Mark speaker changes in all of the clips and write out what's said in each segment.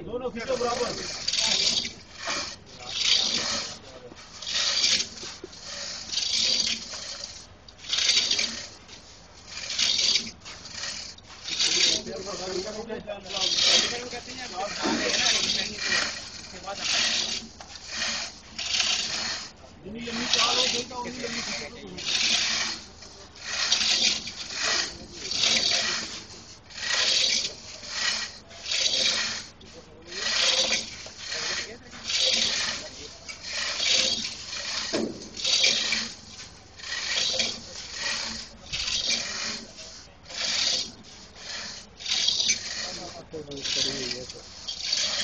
Speaker 1: दोनों खींचो बराबर।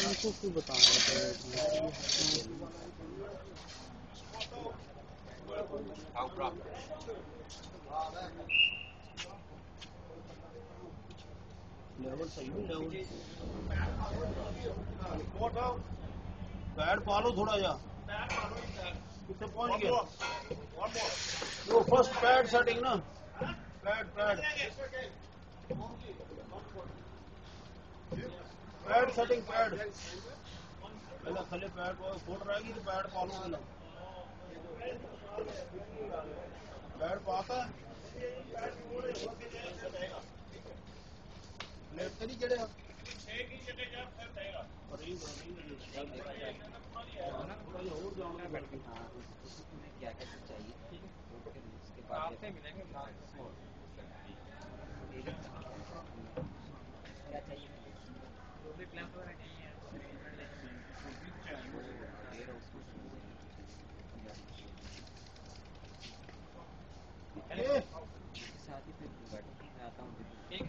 Speaker 2: उनको क्यों बता रहे थे?
Speaker 1: लेवल सही है लेवल। पैड पालो थोड़ा जा। कितने पहुंच गया? वो फर्स्ट पैड सेटिंग ना। Pad setting pad. पहले खाली पैड फोड़ रहेगी तो पैड पालो ना। पैड पाता है। प्लेट तो नहीं चढ़ेगा।
Speaker 3: क्या क्या चाहिए उसके बाद मिलेंगे क्या चाहिए साथ ही फिर बैठो मैं आता हूँ
Speaker 1: ठीक है।